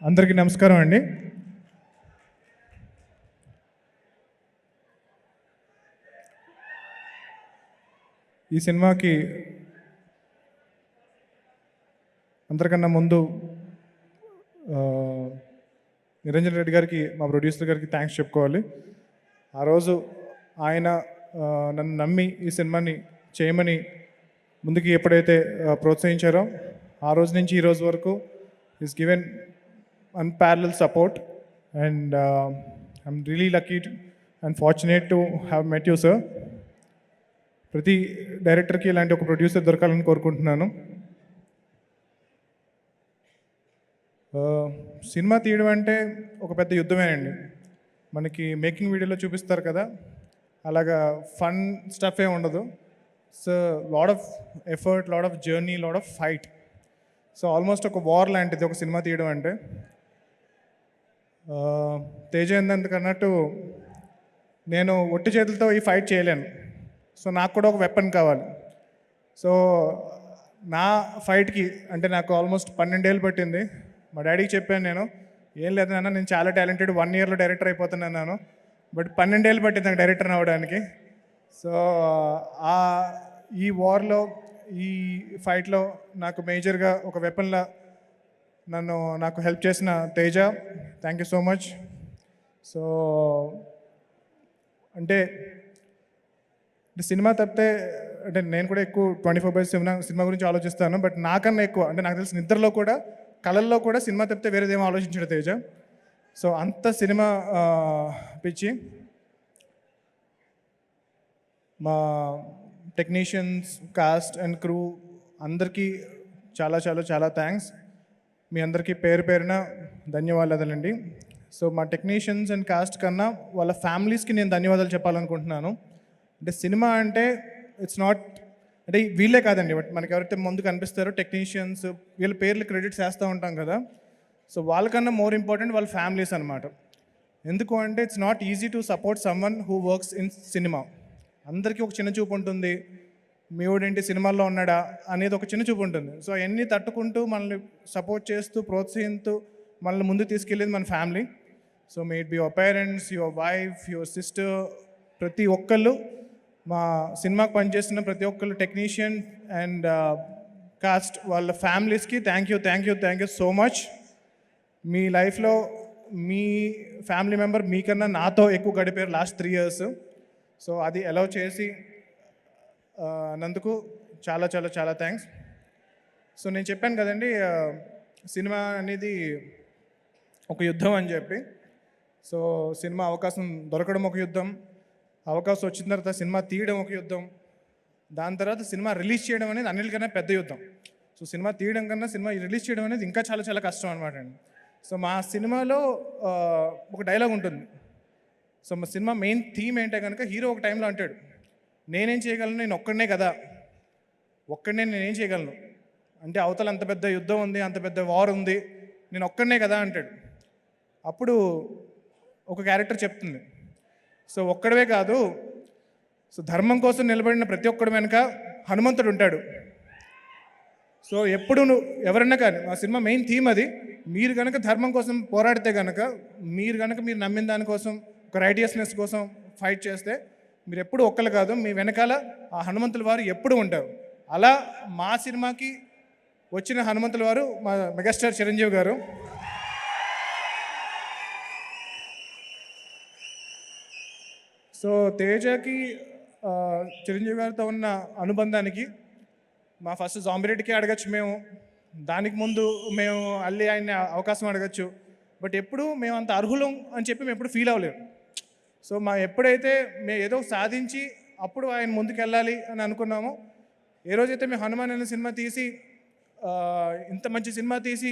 అందరికీ నమస్కారం అండి. ఈ సినిమాకి అందరికన్నా ముందు నిరంజన్ రెడ్డి గారికి, మా ప్రొడ్యూసర్ గారికి థ్యాంక్స్ చెప్పుకోవాలి. ఆ రోజు ఆయన నన్ను నమ్మి ఈ సినిమాని చేయమని ముందుకి ఎప్పుడైతే ప్రోత్సహించారో ఆ రోజు నుంచి ఈ రోజు వరకు is given unparalleled support, and I'm really lucky and fortunate to have met you, sir. ప్రతి డైరెక్టర్కి ఇలాంటి ఒక ప్రొడ్యూసర్ దొరకాలని కోరుకుంటున్నాను. సినిమా తీయడం అంటే ఒక పెద్ద యుద్ధమేనండి. మనకి మేకింగ్ వీడియోలో చూపిస్తారు కదా, అలాగా ఫన్ స్టఫ్ ఏ ఉండదు. So lot of effort, lot of journey, lot of fight. So almost ఒక వార్ లాంటిది ఒక సినిమా తీయడం అంటే. తేజ ఎందుకన్నట్టు నేను ఒట్టి చేతులతో ఈ ఫైట్ చేయలేను. సో నాకు కూడా ఒక వెపన్ కావాలి. సో నా ఫైట్కి అంటే నాకు ఆల్మోస్ట్ 12 ఏళ్ళు పట్టింది. మా డాడీకి చెప్పాను, నేను ఏం లేదు నాన్న, నేను చాలా టాలెంటెడ్, 1 ఇయర్లో డైరెక్టర్ అయిపోతున్నాను. బట్ 12 ఏళ్ళు పట్టింది నాకు డైరెక్టర్ అవ్వడానికి. సో ఈ వార్లో, ఈ ఫైట్లో నాకు మేజర్గా ఒక వెపన్లా నాకు హెల్ప్ చేసిన Teja, thank you so much. So అంటే సినిమా తప్పితే అంటే నేను కూడా ఎక్కువ 24/7 సినిమా గురించి ఆలోచిస్తాను. బట్ నాకన్నా ఎక్కువ అంటే నాకు తెలిసిన నిద్రలో కూడా, కళల్లో కూడా సినిమా తప్పితే వేరేదేమో ఆలోచించాడు తేజ. సో అంత సినిమా పిచ్చి. మా టెక్నీషియన్స్, కాస్ట్ అండ్ క్రూ అందరికీ చాలా చాలా చాలా థ్యాంక్స్. మీ అందరికీ పేరు పేరున ధన్యవాదాలండి. సో మా టెక్నీషియన్స్ అండ్ కాస్ట్ కన్నా వాళ్ళ ఫ్యామిలీస్కి నేను ధన్యవాదాలు చెప్పాలనుకుంటున్నాను. అంటే సినిమా అంటే ఇట్స్ నాట్ అంటే వీళ్ళే కాదండి, బట్ మనకి ఎవరైతే ముందు కనిపిస్తారో టెక్నీషియన్స్, వీళ్ళ పేర్లు క్రెడిట్స్ వేస్తూ ఉంటాం కదా. సో వాళ్ళకన్నా మోర్ ఇంపార్టెంట్ వాళ్ళ ఫ్యామిలీస్ అనమాట. ఎందుకు అంటే it's not easy to support someone who works in cinema. అందరికీ ఒక చిన్న చూపు ఉంటుంది, మీ వాడేంటి సినిమాల్లో ఉన్నాడా అనేది ఒక చిన్న చూపు ఉంటుంది. సో అవన్నీ తట్టుకుంటూ మనల్ని సపోర్ట్ చేస్తూ, ప్రోత్సహిస్తూ మనల్ని ముందు తీసుకెళ్ళేది మన family. So may it be your parents, your wife, your sister, ప్రతి ఒక్కళ్ళు, మా సినిమాకి పనిచేస్తున్న ప్రతి ఒక్కళ్ళు, టెక్నీషియన్ అండ్ కాస్ట్, వాళ్ళ ఫ్యామిలీస్కి థ్యాంక్ యూ సో మచ్. మీ లైఫ్లో మీ ఫ్యామిలీ మెంబర్ మీకన్నా నాతో ఎక్కువ గడిపారు లాస్ట్ 3 years. సో అది అలౌ చేసి నందుకు చాలా చాలా చాలా థ్యాంక్స్. సో నేను చెప్పాను కదండి, సినిమా అనేది ఒక యుద్ధం అని చెప్పి. సో సినిమా అవకాశం దొరకడం ఒక యుద్ధం, అవకాశం వచ్చిన తర్వాత సినిమా తీయడం ఒక యుద్ధం, దాని తర్వాత సినిమా రిలీజ్ చేయడం అనేది అన్నిటికన్నా పెద్ద యుద్ధం. సో సినిమా తీయడం కన్నా సినిమా రిలీజ్ చేయడం అనేది ఇంకా చాలా చాలా కష్టం అనమాట అండి. సో మా సినిమాలో ఒక డైలాగ్ ఉంటుంది. సో మా సినిమా మెయిన్ థీమ్ ఏంటంటే కనుక, హీరో ఒక టైంలో అంటాడు, నేనేం చేయగలను, నేను ఒక్కడనే కదా, ఒక్కడనే నేనేం చేయగలను అంటే అవతల అంత పెద్ద యుద్ధం ఉంది, అంత పెద్ద వార్ ఉంది, నేను ఒక్కడనే కదా అంటాడు. అప్పుడు ఒక క్యారెక్టర్ చెప్తుంది, సో ఒక్కడవే కాదు, సో ధర్మం కోసం నిలబడిన ప్రతి ఒక్కడి వెనుక హనుమంతుడు ఉంటాడు. సో ఎప్పుడు నువ్వు ఎవరన్నా కానీ, మా సినిమా మెయిన్ థీమ్ అది. మీరు కనుక ధర్మం కోసం పోరాడితే కనుక, మీరు నమ్మిన దానికోసం, ఒక రైటియస్నెస్ కోసం ఫైట్ చేస్తే, మీరు ఎప్పుడు ఒక్కరు కాదు, మీ వెనకాల ఆ హనుమంతుల వారు ఎప్పుడు ఉంటారు. అలా మా సినిమాకి వచ్చిన హనుమంతుల వారు మా మెగాస్టార్ చిరంజీవి గారు. సో తేజకి చిరంజీవి గారితో ఉన్న అనుబంధానికి మా ఫస్ట్ జాంబిరెడ్డికి అడగచ్చు మేము, దానికి ముందు మేము అల్లి ఆయన అవకాశం అడగచ్చు. బట్ ఎప్పుడు మేము అంత అర్హులం అని చెప్పి మేము ఎప్పుడు ఫీల్ అవ్వలేము. సో ఎప్పుడైతే మేము ఏదో సాధించి అప్పుడు ఆయన ముందుకెళ్ళాలి అని అనుకున్నామో, ఏ రోజైతే మేము హనుమాన్ అనే సినిమా తీసి, ఇంత మంచి సినిమా తీసి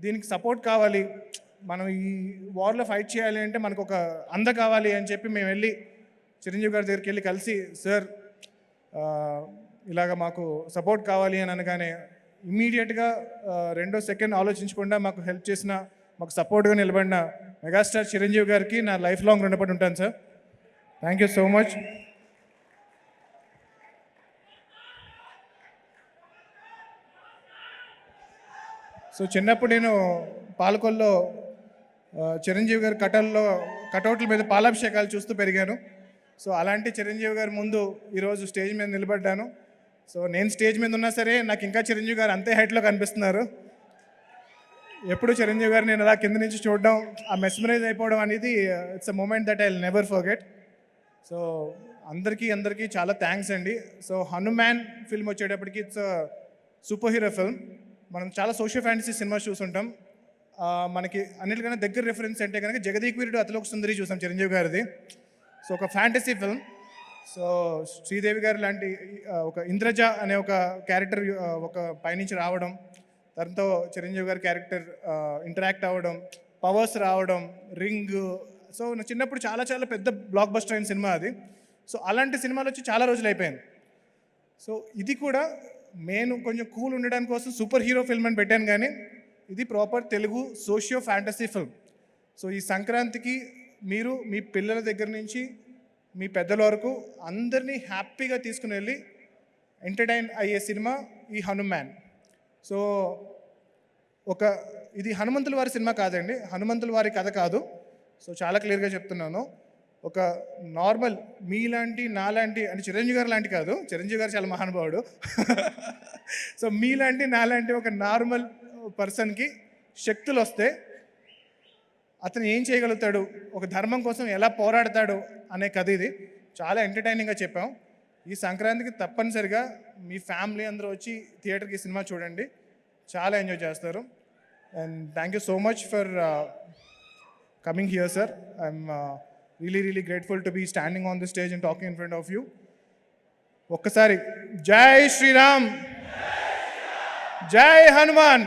దీనికి సపోర్ట్ కావాలి, మనం ఈ వార్లో ఫైట్ చేయాలి అంటే మనకు ఒక అంద కావాలి అని చెప్పి మేము వెళ్ళి చిరంజీవి గారి దగ్గరికి వెళ్ళి కలిసి, సార్ ఇలాగ మాకు సపోర్ట్ కావాలి అని అనగానే ఇమ్మీడియట్గా 2వ సెకండ్ ఆలోచించకుండా మాకు హెల్ప్ చేసిన, మాకు సపోర్ట్గా నిలబడిన మెగాస్టార్ చిరంజీవి గారికి నా లైఫ్ లాంగ్ రుణపడి ఉంటాను sir. Thank you so much. So చిన్నప్పుడు నేను పాలకొల్లో చిరంజీవి గారి కటౌట్ల మీద పాలాభిషేకాలు చూస్తూ పెరిగాను. సో అలాంటి చిరంజీవి గారి ముందు ఈరోజు స్టేజ్ మీద నిలబడ్డాను. సో నేను స్టేజ్ మీద ఉన్నా సరే నాకు ఇంకా చిరంజీవి గారు అంతే హైట్లో కనిపిస్తున్నారు. ఎప్పుడు చిరంజీవి గారు నేను అలా కింద నుంచి చూడడం, ఆ మెస్మరైజ్ అయిపోవడం అనేది it's a moment that I will never forget. So అందరికీ చాలా థ్యాంక్స్ అండి. సో హనుమాన్ ఫిల్మ్ వచ్చేటప్పటికి ఇట్స్ సూపర్ హీరో ఫిల్మ్. మనం చాలా సోషల్ ఫ్యాంటసీ సినిమా చూసుంటాం. మనకి అన్నిటికన్నా దగ్గర రెఫరెన్స్ అంటే కనుక జగదీక్ వీరుడు అతిలోక సుందరి చూసాం చిరంజీవి గారిది. సో ఒక ఫ్యాంటసీ ఫిల్మ్. సో శ్రీదేవి గారు లాంటి ఒక ఇంద్రజ అనే ఒక క్యారెక్టర్ ఒక పైనుంచి రావడం, దాంతో చిరంజీవి గారి క్యారెక్టర్ ఇంటరాక్ట్ అవ్వడం, పవర్స్ రావడం, రింగ్. సో నా చిన్నప్పుడు చాలా చాలా పెద్ద బ్లాక్ బస్టర్ అయిన సినిమా అది. సో అలాంటి సినిమాలు వచ్చి చాలా రోజులు అయిపోయింది. సో ఇది కూడా నేను కొంచెం కూల్ ఉండడానికి కోసం సూపర్ హీరో ఫిల్మ్ అని పెట్టాను, కానీ ఇది proper Telugu socio fantasy film. So ఈ సంక్రాంతికి మీరు మీ పిల్లల దగ్గర నుంచి మీ పెద్దల వరకు అందరినీ హ్యాపీగా తీసుకుని వెళ్ళి ఎంటర్టైన్ అయ్యే సినిమా ఈ హనుమాన్. సో ఇది హనుమంతుల వారి సినిమా కాదండి, హనుమంతుల వారి కథ కాదు. సో చాలా క్లియర్గా చెప్తున్నాను. ఒక నార్మల్ మీలాంటి నాలాంటి అంటే చిరంజీవి గారు లాంటి కాదు, చిరంజీవి గారు చాలా మహానుభావుడు. సో మీలాంటి నాలాంటి ఒక నార్మల్ పర్సన్కి శక్తులు వస్తే అతను ఏం చేయగలుగుతాడు, ఒక ధర్మం కోసం ఎలా పోరాడతాడు అనే కథ ఇది. చాలా ఎంటర్టైనింగ్గా చెప్పాం. ఈ సంక్రాంతికి తప్పనిసరిగా మీ ఫ్యామిలీ అందరూ వచ్చి థియేటర్కి సినిమా చూడండి, చాలా ఎంజాయ్ చేస్తారు. And thank you so much for coming here sir. I'm really grateful to be standing on the stage and talking in front of you. ఒక్కసారి జై శ్రీరామ్, జై హనుమాన్.